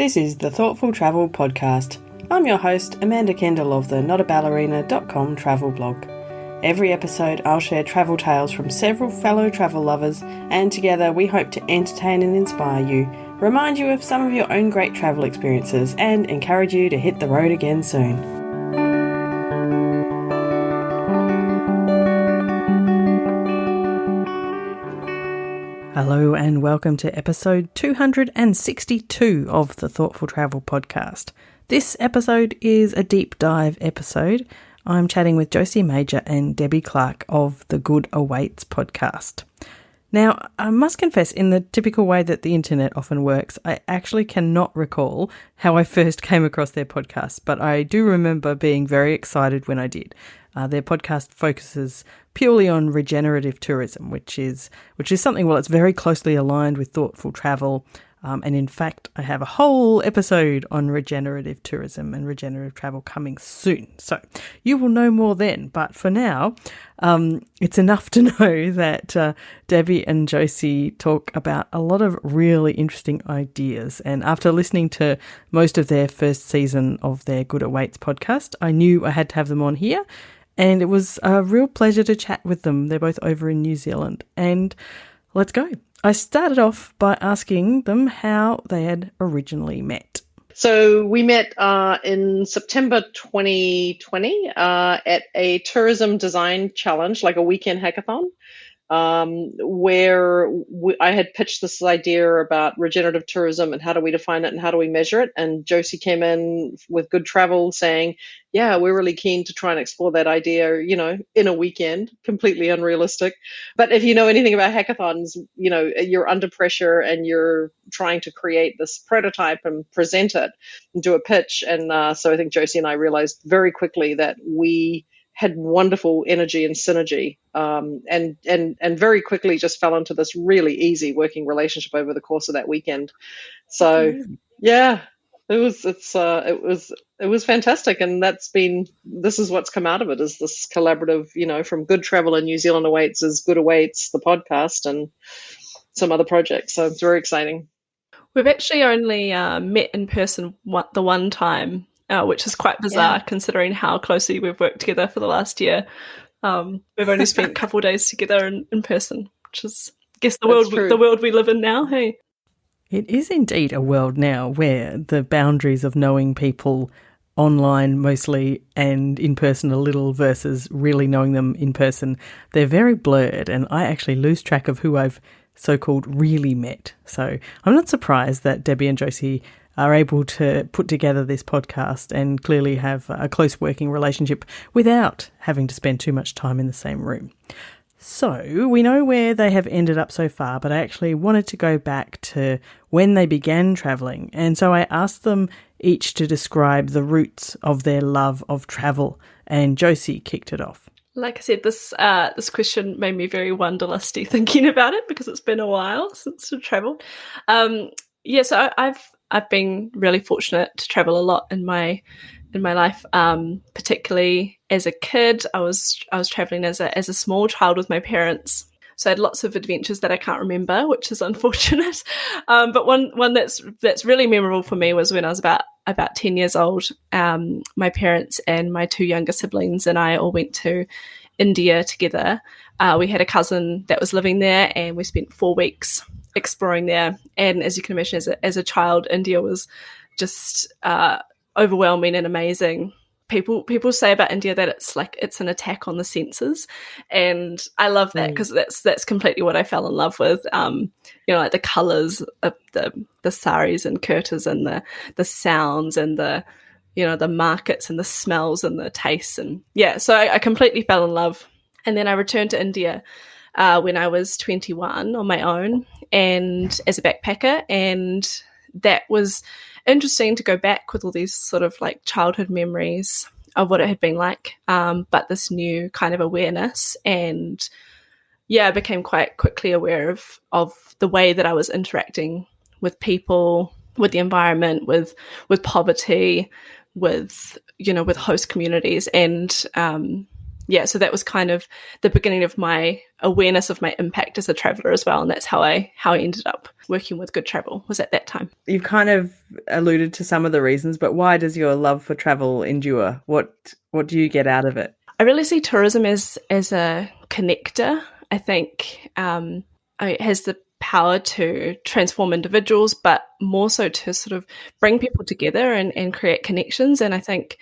This is the Thoughtful Travel Podcast. I'm your host, Amanda Kendall of the notaballerina.com travel blog. Every episode I'll share travel tales from several fellow travel lovers, and together we hope to entertain and inspire you, remind you of some of your own great travel experiences, and encourage you to hit the road again soon. Hello and welcome to episode 262 of the Thoughtful Travel Podcast. This episode is a deep dive episode. I'm chatting with Josie Major and Debbie Clarke of the Good Awaits podcast. Now, I must confess, in the typical way that the internet often works, I actually cannot recall how I first came across their podcast, but I do remember being very excited when I did. Their podcast focuses purely on regenerative tourism, which is something, well, it's very closely aligned with thoughtful travel. And in fact, I have a whole episode on regenerative tourism and regenerative travel coming soon. So you will know more then. But for now, it's enough to know that Debbie and Josie talk about a lot of really interesting ideas. And after listening to most of their first season of their Good Awaits podcast, I knew I had to have them on here. And it was a real pleasure to chat with them. They're both over in New Zealand. And let's go. I started off by asking them how they had originally met. So we met in September 2020 at a tourism design challenge, like a weekend hackathon, where I had pitched this idea about regenerative tourism and how do we define it and how do we measure it. And Josie came in with Good Travel saying, yeah, we're really keen to try and explore that idea, in a weekend, completely unrealistic. But if you know anything about hackathons, you're under pressure and you're trying to create this prototype and present it and do a pitch. And so I think Josie and I realized very quickly that we had wonderful energy and synergy, and very quickly just fell into this really easy working relationship over the course of that weekend. So yeah, it was fantastic, and this is what's come out of it, is this collaborative, from Good Travel and New Zealand Awaits is Good Awaits, the podcast, and some other projects. So it's very exciting. We've actually only met in person the one time. Which is quite bizarre considering how closely we've worked together for the last year. We've only spent a couple of days together in person, which is, I guess, the world we live in now, hey? It is indeed a world now where the boundaries of knowing people online mostly and in person a little versus really knowing them in person, they're very blurred, and I actually lose track of who I've so-called really met. So I'm not surprised that Debbie and Josie are able to put together this podcast and clearly have a close working relationship without having to spend too much time in the same room. So we know where they have ended up so far, but I actually wanted to go back to when they began travelling. And so I asked them each to describe the roots of their love of travel, and Josie kicked it off. Like I said, this question made me very wanderlusty thinking about it because it's been a while since I've travelled. So I've been really fortunate to travel a lot in my life, particularly as a kid. I was traveling as a small child with my parents, so I had lots of adventures that I can't remember, which is unfortunate. But one that's really memorable for me was when I was about 10 years old. My parents and my two younger siblings and I all went to India together. We had a cousin that was living there, and we spent 4 weeks exploring there. And as you can imagine, as a child, India was just overwhelming and amazing. People say about India that it's an attack on the senses, and I love that because that's completely what I fell in love with. Like the colours of the saris and kurtas, and the sounds, and the markets, and the smells and the tastes, and so I completely fell in love. And then I returned to India when I was 21 on my own and as a backpacker, and that was interesting to go back with all these sort of like childhood memories of what it had been like, but this new kind of awareness. And I became quite quickly aware of the way that I was interacting with people, with the environment, with poverty, with host communities, and so that was kind of the beginning of my awareness of my impact as a traveller as well, and that's how I ended up working with Good Travel, was at that time. You've kind of alluded to some of the reasons, but why does your love for travel endure? What do you get out of it? I really see tourism as a connector. I think it has the power to transform individuals, but more so to sort of bring people together and create connections. And I think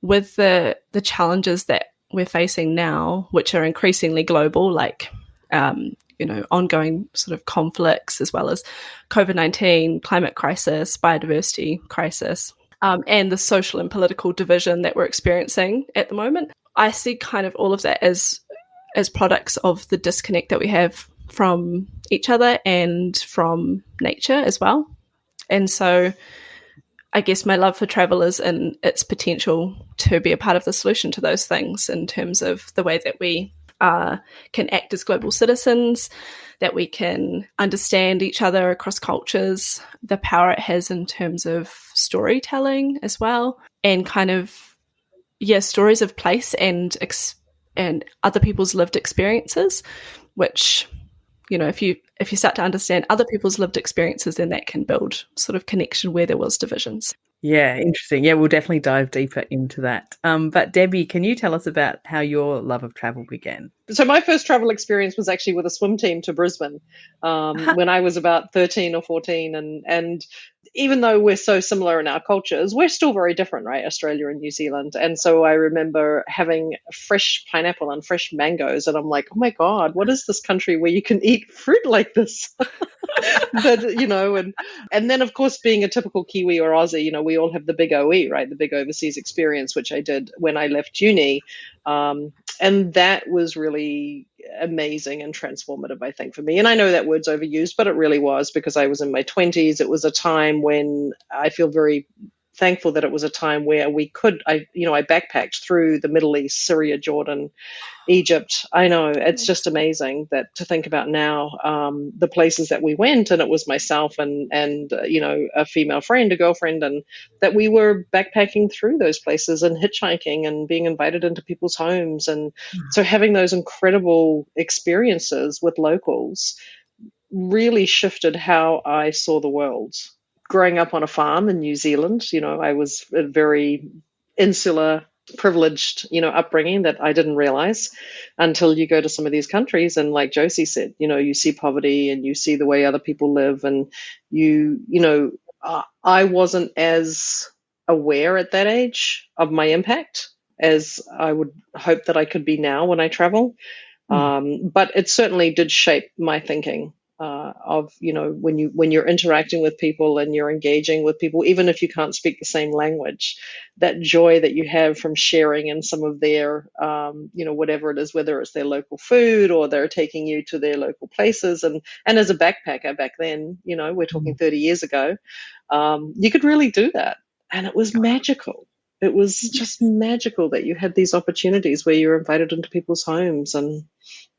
with the challenges that we're facing now, which are increasingly global, like ongoing sort of conflicts, as well as COVID-19, climate crisis, biodiversity crisis, and the social and political division that we're experiencing at the moment, I see kind of all of that as products of the disconnect that we have from each other and from nature as well. And so I guess my love for travel is in its potential to be a part of the solution to those things, in terms of the way that we can act as global citizens, that we can understand each other across cultures, the power it has in terms of storytelling as well, and kind of, stories of place and other people's lived experiences, which, if you start to understand other people's lived experiences, then that can build sort of connection where there was divisions. Yeah, interesting. Yeah, we'll definitely dive deeper into that. But Debbie, can you tell us about how your love of travel began? So my first travel experience was actually with a swim team to Brisbane when I was about 13 or 14. And even though we're so similar in our cultures, we're still very different, right? Australia and New Zealand. And so I remember having fresh pineapple and fresh mangoes. And I'm like, oh my God, what is this country where you can eat fruit like this? But, and then, of course, being a typical Kiwi or Aussie, we all have the big OE, right? The big overseas experience, which I did when I left uni. And that was really amazing and transformative, I think, for me. And I know that word's overused, but it really was, because I was in my 20s. It was a time when I feel very thankful that it was a time where I backpacked through the Middle East, Syria, Jordan, Egypt. I know, it's just amazing that to think about now, the places that we went, and it was myself and a female friend, a girlfriend, and that we were backpacking through those places and hitchhiking and being invited into people's homes. And so having those incredible experiences with locals really shifted how I saw the world. Growing up on a farm in New Zealand, I was a very insular, privileged, upbringing that I didn't realize until you go to some of these countries. And like Josie said, you see poverty and you see the way other people live, and I wasn't as aware at that age of my impact as I would hope that I could be now when I travel. But it certainly did shape my thinking. When you're interacting with people and you're engaging with people, even if you can't speak the same language, that joy that you have from sharing in some of their, whatever it is, whether it's their local food or they're taking you to their local places. And as a backpacker back then, we're talking 30 years ago, you could really do that. And it was magical. It was just magical that you had these opportunities where you're invited into people's homes. And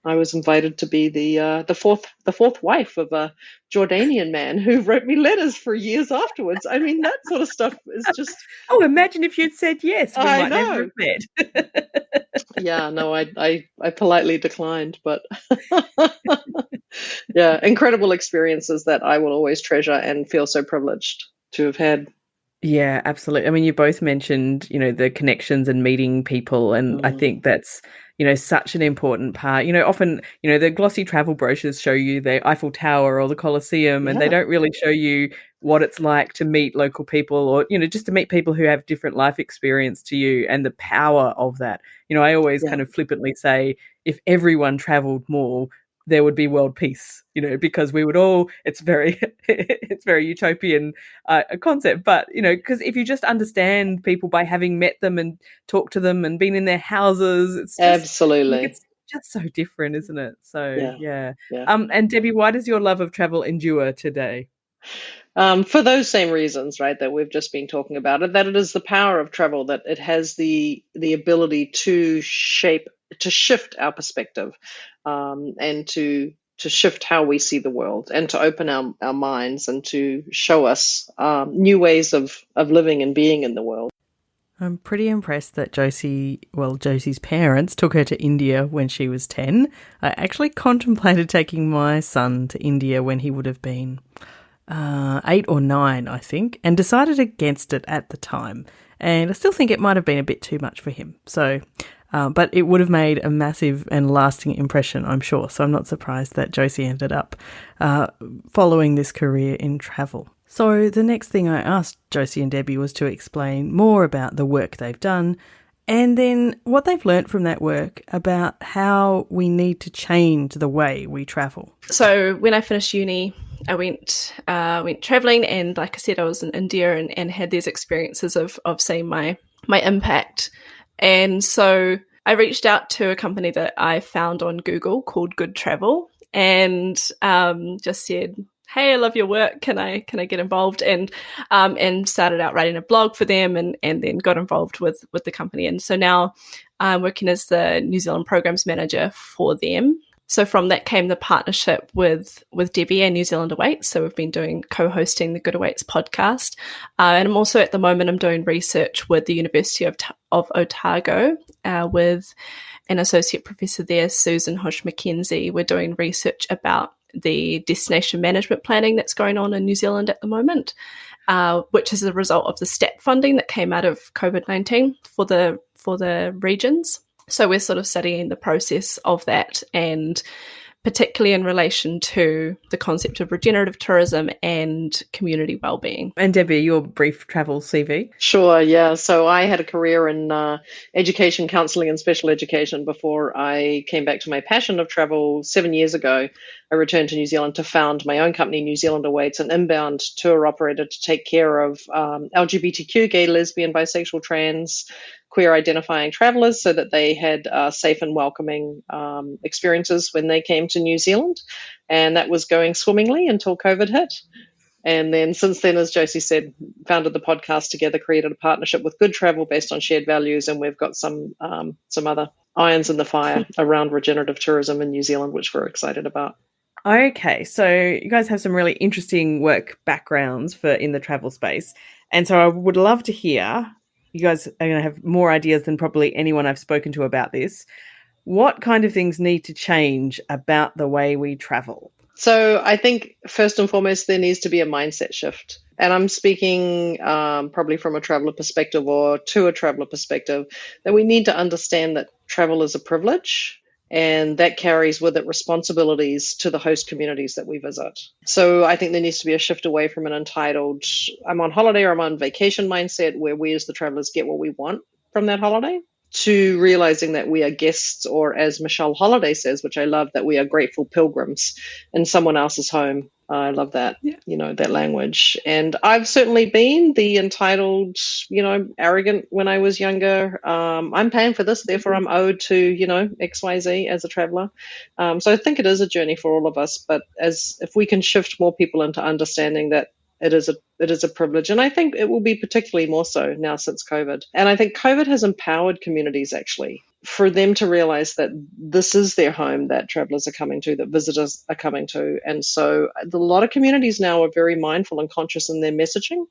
I was invited to be the fourth wife of a Jordanian man who wrote me letters for years afterwards. I mean, that sort of stuff is just... Oh, imagine if you'd said yes. We might never have met. Yeah, no, I politely declined, but yeah, incredible experiences that I will always treasure and feel so privileged to have had. Yeah, absolutely. I mean, you both mentioned, the connections and meeting people, and I think that's, such an important part. Often, the glossy travel brochures show you the Eiffel Tower or the Colosseum, and they don't really show you what it's like to meet local people, or, just to meet people who have different life experience to you, and the power of that. I always kind of flippantly say, if everyone traveled more, there would be world peace, because we would all, it's very utopian concept, but, because if you just understand people by having met them and talked to them and been in their houses, it's just, absolutely, it's just so different, isn't it? So, yeah. And Debbie, why does your love of travel endure today? For those same reasons, right, that we've just been talking about, that it is the power of travel, that it has the ability to shift our perspective, and to shift how we see the world, and to open our minds, and to show us new ways of living and being in the world. I'm pretty impressed that Josie's parents took her to India when she was 10. I actually contemplated taking my son to India when he would have been 8 or 9, I think, and decided against it at the time. And I still think it might have been a bit too much for him. So, but it would have made a massive and lasting impression, I'm sure. So I'm not surprised that Josie ended up following this career in travel. So the next thing I asked Josie and Debbie was to explain more about the work they've done and then what they've learnt from that work about how we need to change the way we travel. So when I finished uni, I went traveling, and like I said, I was in India and had these experiences of seeing my impact. And so I reached out to a company that I found on Google called Good Travel, and just said, hey, I love your work. Can I get involved? And started out writing a blog for them, and then got involved with the company. And so now I'm working as the New Zealand programs manager for them. So from that came the partnership with Debbie and New Zealand Awaits. So we've been co-hosting the Good Awaits podcast. And I'm also at the moment, I'm doing research with the University of Otago with an associate professor there, Susan Hodge-McKenzie. We're doing research about the destination management planning that's going on in New Zealand at the moment, which is a result of the STAT funding that came out of COVID-19 for the regions. So we're sort of studying the process of that, and particularly in relation to the concept of regenerative tourism and community wellbeing. And Debbie, your brief travel CV? Sure, yeah. So I had a career in education, counselling and special education before I came back to my passion of travel 7 years ago. I returned to New Zealand to found my own company, New Zealand Awaits, an inbound tour operator to take care of LGBTQ, gay, lesbian, bisexual, trans, queer identifying travellers so that they had safe and welcoming experiences when they came to New Zealand. And that was going swimmingly until COVID hit. And then since then, as Josie said, founded the podcast together, created a partnership with Good Travel based on shared values. And we've got some other irons in the fire around regenerative tourism in New Zealand, which we're excited about. Okay, so you guys have some really interesting work backgrounds in the travel space. And so I would love to hear, you guys are going to have more ideas than probably anyone I've spoken to about this. What kind of things need to change about the way we travel? So I think first and foremost, there needs to be a mindset shift. And I'm speaking probably from a traveler perspective or to a traveler perspective, that we need to understand that travel is a privilege, and that carries with it responsibilities to the host communities that we visit. So I think there needs to be a shift away from an entitled, I'm on holiday or I'm on vacation mindset, where we as the travelers get what we want from that holiday, to realizing that we are guests, or as Michelle Holiday says, which I love, that we are grateful pilgrims in someone else's home. I love that, that language. And I've certainly been the entitled, arrogant when I was younger. I'm paying for this, therefore I'm owed to, XYZ as a traveler. So I think it is a journey for all of us. But if we can shift more people into understanding that it is a privilege. And I think it will be particularly more so now since COVID. And I think COVID has empowered communities actually for them to realize that this is their home that travelers are coming to, that visitors are coming to. And so a lot of communities now are very mindful and conscious in their messaging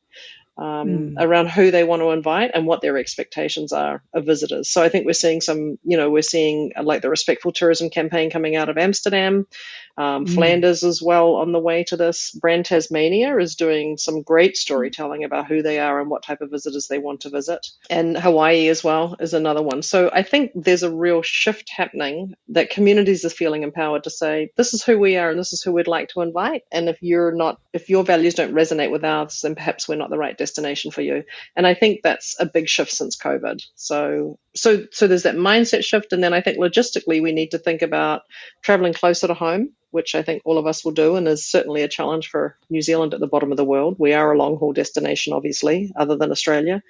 around who they want to invite and what their expectations are of visitors. So I think we're seeing like the Respectful Tourism campaign coming out of Amsterdam, Flanders as well on the way to this. Brand Tasmania is doing some great storytelling about who they are and what type of visitors they want to visit. And Hawaii as well is another one. So I think there's a real shift happening that communities are feeling empowered to say, this is who we are and this is who we'd like to invite. And if your values don't resonate with ours, then perhaps we're not the right destination for you. And I think that's a big shift since COVID. So there's that mindset shift. And then I think logistically, we need to think about traveling closer to home, which I think all of us will do, and is certainly a challenge for New Zealand at the bottom of the world. We are a long-haul destination, obviously, other than Australia.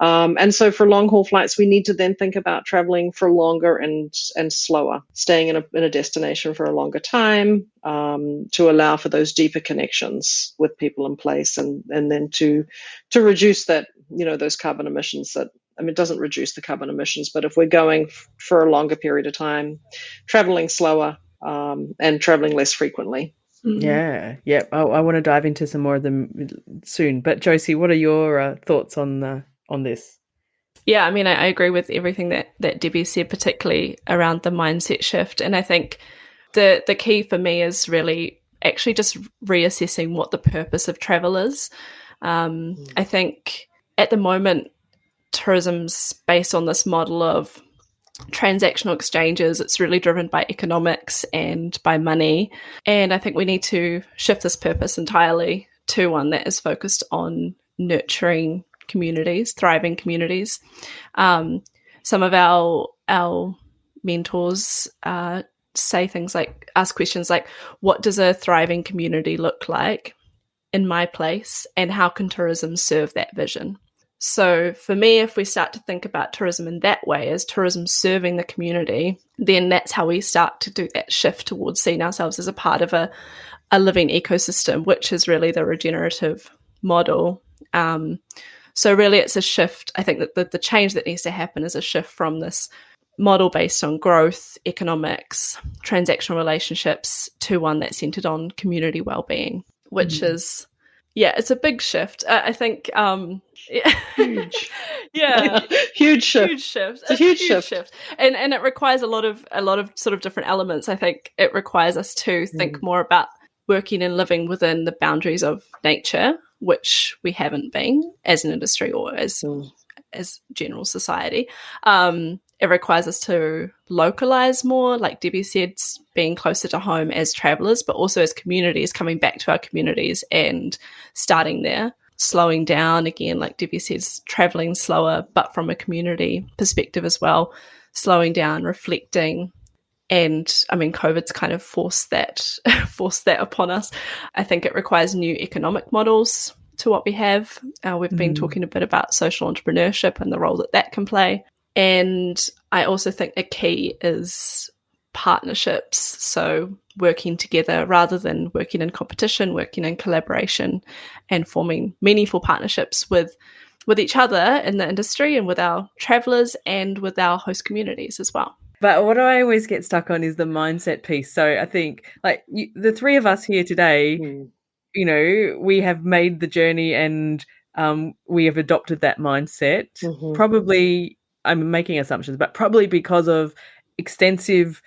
And so for long-haul flights, we need to then think about traveling for longer and slower, staying in a destination for a longer time, to allow for those deeper connections with people in place, and then to reduce that, those carbon emissions it doesn't reduce the carbon emissions, but if we're going for a longer period of time, traveling slower, and traveling less frequently. Yeah. I want to dive into some more of them soon. But Josie, what are your thoughts on this? Yeah, I mean, I agree with everything that Debbie said, particularly around the mindset shift. And I think the key for me is really actually just reassessing what the purpose of travel is. I think at the moment, tourism's based on this model of transactional exchanges. It's really driven by economics and by money. And I think we need to shift this purpose entirely to one that is focused on nurturing communities, thriving communities. Some of our mentors ask questions like, what does a thriving community look like in my place, and how can tourism serve that vision? So for me, if we start to think about tourism in that way, as tourism serving the community, then that's how we start to do that shift towards seeing ourselves as a part of a living ecosystem, which is really the regenerative model. So really it's a shift. I think that the change that needs to happen is a shift from this model based on growth, economics, transactional relationships to one that's centered on community well-being, which is, it's a big shift. I think, huge, yeah, huge shift. It's a huge shift, and it requires a lot of sort of different elements. I think it requires us to think more about working and living within the boundaries of nature, which we haven't been as an industry or as general society. It requires us to localize more, like Debbie said, being closer to home as travelers, but also as communities, coming back to our communities and starting there, slowing down again, like Debbie says, traveling slower, but from a community perspective as well, slowing down, reflecting. And I mean, COVID's kind of forced that upon us. I think it requires new economic models to what we have. We've been talking a bit about social entrepreneurship and the role that can play. And I also think a key is partnerships. So working together rather than working in competition, working in collaboration and forming meaningful partnerships with each other in the industry and with our travellers and with our host communities as well. But what I always get stuck on is the mindset piece. So I think like the three of us here today, you know, we have made the journey and we have adopted that mindset. Probably, I'm making assumptions, but probably because of extensive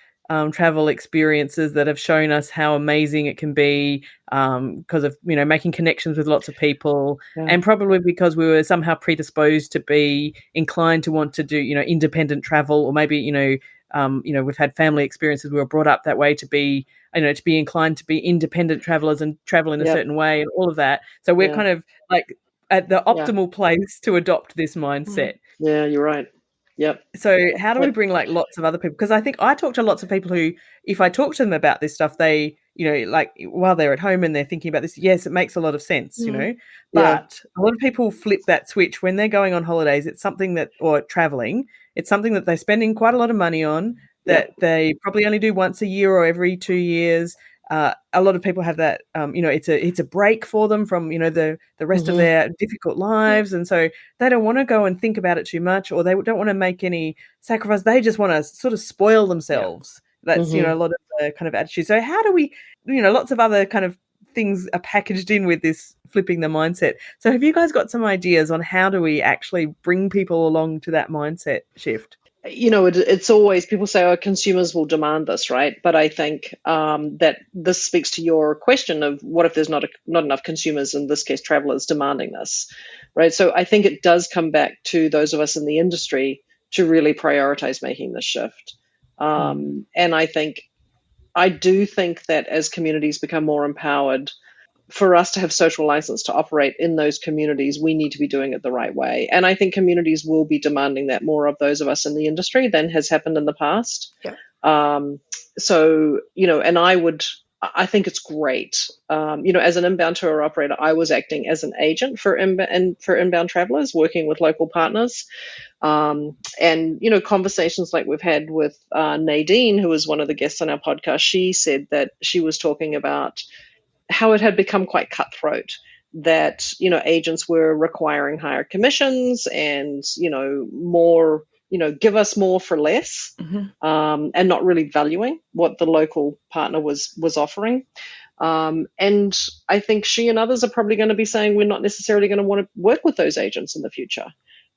travel experiences that have shown us how amazing it can be, because of, you know, making connections with lots of people, and probably because we were somehow predisposed to be inclined to want to do, you know, independent travel, or maybe, you know, we've had family experiences. We were brought up that way to be, you know, to be inclined to be independent travelers and travel in a certain way and all of that. So we're kind of like at the optimal place to adopt this mindset. Yeah, you're right. Yep. So how do we bring like lots of other people? Because I think I talk to lots of people who, if I talk to them about this stuff, they, you know, like while they're at home and they're thinking about this, yes, it makes a lot of sense, you know, but a lot of people flip that switch when they're going on holidays. It's something that, or traveling, it's something that they're spending quite a lot of money on, that they probably only do once a year or every 2 years. A lot of people have that, you know, it's a break for them from, you know, the rest of their difficult lives. And so they don't want to go and think about it too much, or they don't want to make any sacrifice. They just want to sort of spoil themselves. That's, you know, a lot of the kind of attitude. So how do we, you know, lots of other kind of things are packaged in with this flipping the mindset. So have you guys got some ideas on how do we actually bring people along to that mindset shift? You know, it's always, people say, oh, consumers will demand this, right? But I think that this speaks to your question of what if there's not enough consumers, in this case, travelers, demanding this, right? So I think it does come back to those of us in the industry to really prioritize making this shift. And I do think that as communities become more empowered, for us to have social license to operate in those communities, we need to be doing it the right way. And I think communities will be demanding that more of those of us in the industry than has happened in the past. So, you know, and I think it's great. You know, as an inbound tour operator, I was acting as an agent for inbound travelers, working with local partners. And, you know, conversations like we've had with Nadine, who was one of the guests on our podcast, she said that she was talking about how it had become quite cutthroat, that, you know, agents were requiring higher commissions and, you know, more, you know, give us more for less, and not really valuing what the local partner was offering. And I think she and others are probably going to be saying we're not necessarily going to want to work with those agents in the future.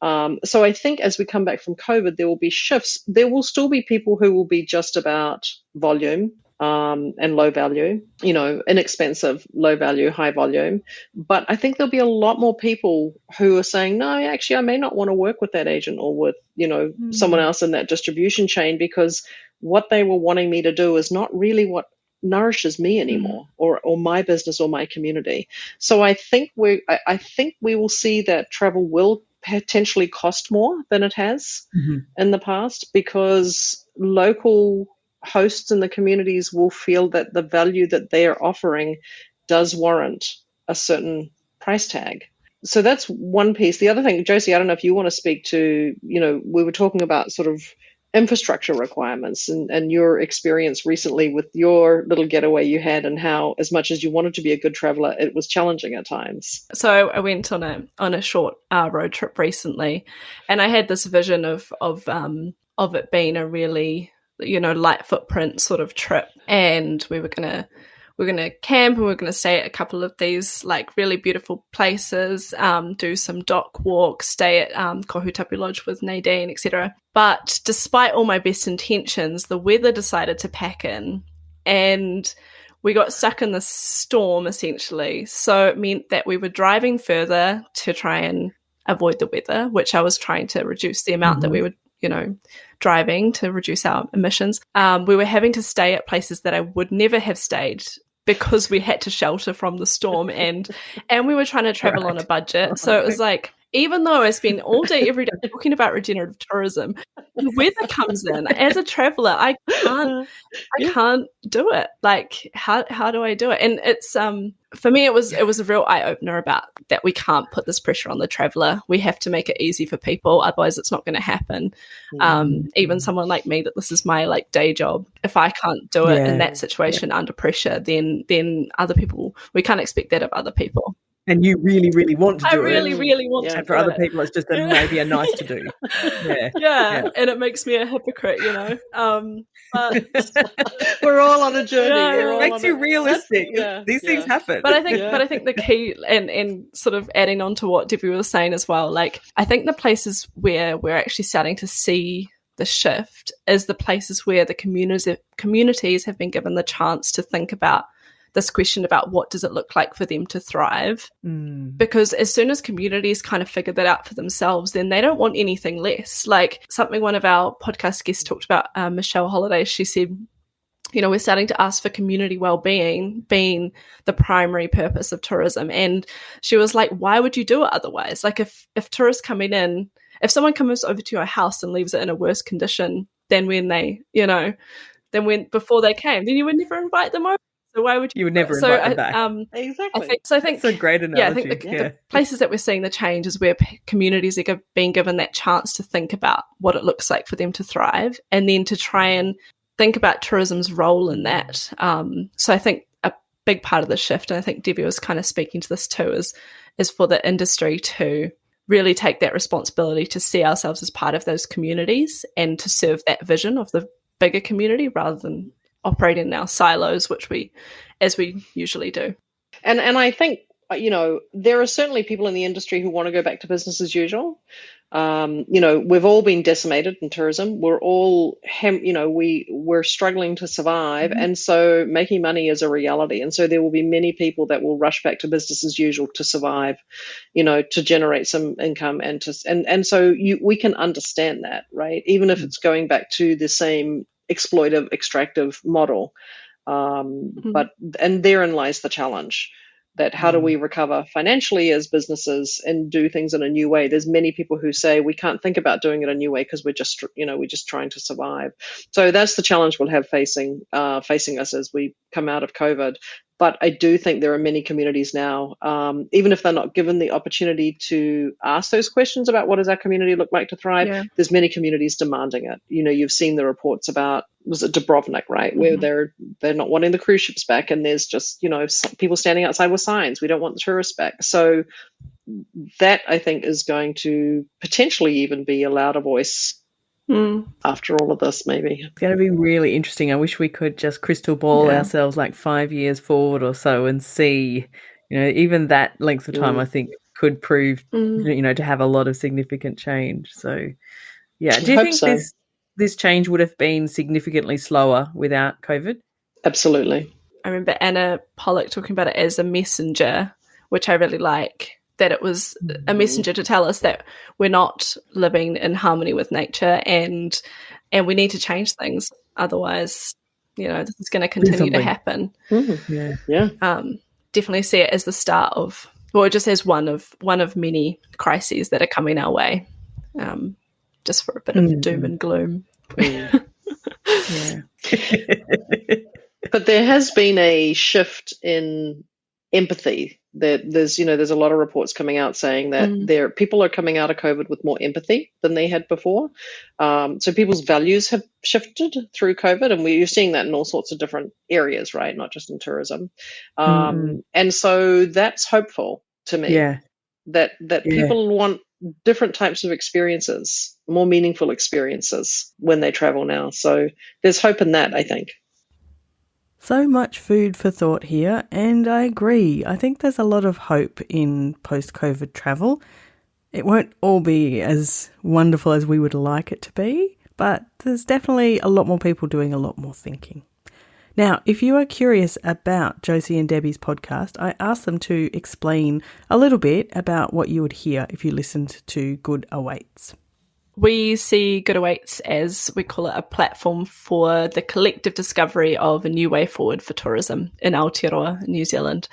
So I think as we come back from COVID, there will be shifts. There will still be people who will be just about volume and low value, inexpensive, low value, high volume. But I think there'll be a lot more people who are saying, no, actually, I may not want to work with that agent or with, someone else in that distribution chain, because what they were wanting me to do is not really what nourishes me anymore, or my business or my community. So I think we will see that travel will potentially cost more than it has in the past, because local hosts in the communities will feel that the value that they are offering does warrant a certain price tag. So that's one piece. The other thing, Josie, I don't know if you want to speak to, we were talking about sort of infrastructure requirements and your experience recently with your little getaway you had, and how, as much as you wanted to be a good traveler, it was challenging at times. So I went on a short road trip recently, and I had this vision of it being a really, light footprint sort of trip, and we're gonna camp, and we're gonna stay at a couple of these like really beautiful places, do some dock walks, stay at Kohutapu Lodge with Nadine, etc. But despite all my best intentions, the weather decided to pack in, and we got stuck in this storm essentially. So it meant that we were driving further to try and avoid the weather, which I was trying to reduce the amount that we were, driving to reduce our emissions. We were having to stay at places that I would never have stayed because we had to shelter from the storm, and we were trying to travel on a budget. So it was like, even though I spend all day, every day talking about regenerative tourism, the weather comes in. As a traveler, I can't do it. Like, how do I do it? And it's for me, it was a real eye opener about that. We can't put this pressure on the traveler. We have to make it easy for people, otherwise it's not going to happen. Even someone like me, that this is my like day job. If I can't do it in that situation under pressure, then other people, we can't expect that of other people. And you really, really want to do it. I really, really want to. And for other people, it's just maybe a nice to do. Yeah. And it makes me a hypocrite, But we're all on a journey. It makes you realistic. These things happen. But I think the key, and sort of adding on to what Debbie was saying as well, like I think the places where we're actually starting to see the shift is the places where the communities have been given the chance to think about this question about what does it look like for them to thrive. Because as soon as communities kind of figure that out for themselves, then they don't want anything less. Like something one of our podcast guests talked about, Michelle Holiday, she said, we're starting to ask for community well-being being the primary purpose of tourism. And she was like, why would you do it otherwise? Like if tourists coming in, if someone comes over to your house and leaves it in a worse condition than when they, before they came, then you would never invite them over. So why would you would never invite them back? Exactly. I think that's a great analogy. Yeah, I think the places that we're seeing the change is where communities are being given that chance to think about what it looks like for them to thrive, and then to try and think about tourism's role in that. So I think a big part of the shift, and I think Debbie was kind of speaking to this too, is for the industry to really take that responsibility to see ourselves as part of those communities and to serve that vision of the bigger community rather than operate in our silos, as we usually do. And I think, there are certainly people in the industry who want to go back to business as usual. We've all been decimated in tourism. We're all, we're struggling to survive. And so making money is a reality. And so there will be many people that will rush back to business as usual to survive, to generate some income and so we can understand that, right? Even if it's going back to the same exploitive, extractive model. But therein lies the challenge, that how do we recover financially as businesses and do things in a new way? There's many people who say we can't think about doing it a new way because we're just trying to survive. So that's the challenge we'll have facing us as we come out of COVID. But I do think there are many communities now, even if they're not given the opportunity to ask those questions about what does our community look like to thrive, there's many communities demanding it. You've seen the reports about, was it Dubrovnik, right, where they're not wanting the cruise ships back, and there's just, people standing outside with signs, we don't want the tourists back. So that, I think, is going to potentially even be a louder voice after all of this, maybe. It's going to be really interesting. I wish we could just crystal ball ourselves like 5 years forward or so and see, even that length of time, I think could prove, to have a lot of significant change. So, yeah. Do you think so. this change would have been significantly slower without COVID? Absolutely. I remember Anna Pollock talking about it as a messenger, which I really like, that it was a messenger to tell us that we're not living in harmony with nature and we need to change things. Otherwise, this is going to continue to happen. Yeah. Definitely see it as the start of, or just as one of many crises that are coming our way, just for a bit of doom and gloom. Yeah. But there has been a shift in empathy. There's a lot of reports coming out saying that people are coming out of COVID with more empathy than they had before. So people's values have shifted through COVID, and you're seeing that in all sorts of different areas, right? Not just in tourism. And so that's hopeful to me. Yeah. That people want different types of experiences, more meaningful experiences when they travel now. So there's hope in that, I think. So much food for thought here, and I agree. I think there's a lot of hope in post-COVID travel. It won't all be as wonderful as we would like it to be, but there's definitely a lot more people doing a lot more thinking. Now, if you are curious about Josie and Debbie's podcast, I asked them to explain a little bit about what you would hear if you listened to Good Awaits. We see Good Awaits as, we call it, a platform for the collective discovery of a new way forward for tourism in Aotearoa, New Zealand.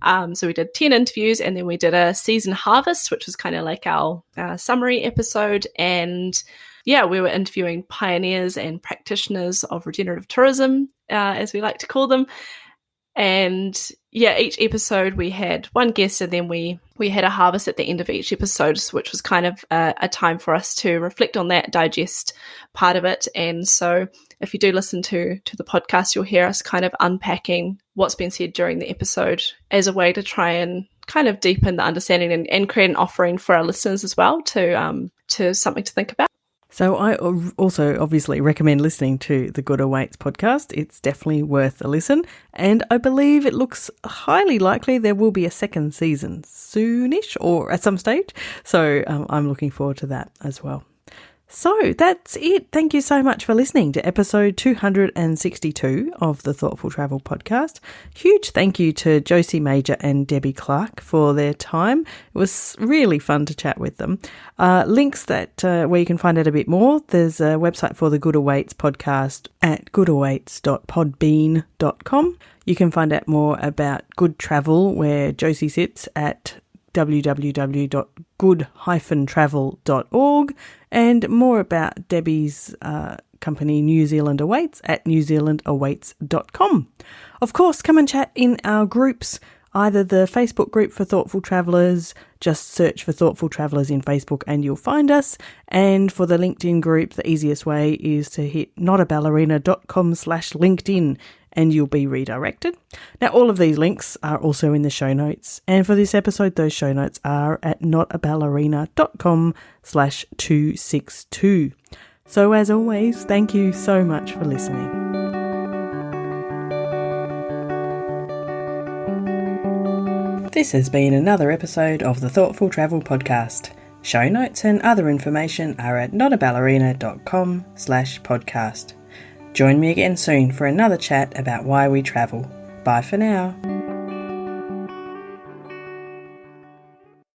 So we did 10 interviews, and then we did a season harvest, which was kind of like our summary episode. And we were interviewing pioneers and practitioners of regenerative tourism, as we like to call them. And each episode we had one guest, and then we had a harvest at the end of each episode, which was kind of a time for us to reflect on that, digest part of it. And so if you do listen to the podcast, you'll hear us kind of unpacking what's been said during the episode as a way to try and kind of deepen the understanding and create an offering for our listeners as well to something to think about. So I also obviously recommend listening to the Good Awaits podcast. It's definitely worth a listen. And I believe it looks highly likely there will be a second season soonish or at some stage. So I'm looking forward to that as well. So that's it. Thank you so much for listening to episode 262 of the Thoughtful Travel podcast. Huge thank you to Josie Major and Debbie Clarke for their time. It was really fun to chat with them. Links that where you can find out a bit more. There's a website for the Good Awaits podcast at goodawaits.podbean.com. You can find out more about good travel where Josie sits at www.good-travel.org, and more about Debbie's company New Zealand Awaits at newzealandawaits.com. Of course, come and chat in our groups, either the Facebook group for Thoughtful Travellers, just search for Thoughtful Travellers in Facebook and you'll find us, and for the LinkedIn group, the easiest way is to hit notaballerina.com/LinkedIn and you'll be redirected. Now, all of these links are also in the show notes. And for this episode, those show notes are at notaballerina.com/262. So as always, thank you so much for listening. This has been another episode of the Thoughtful Travel podcast. Show notes and other information are at notaballerina.com/podcast. Join me again soon for another chat about why we travel. Bye for now.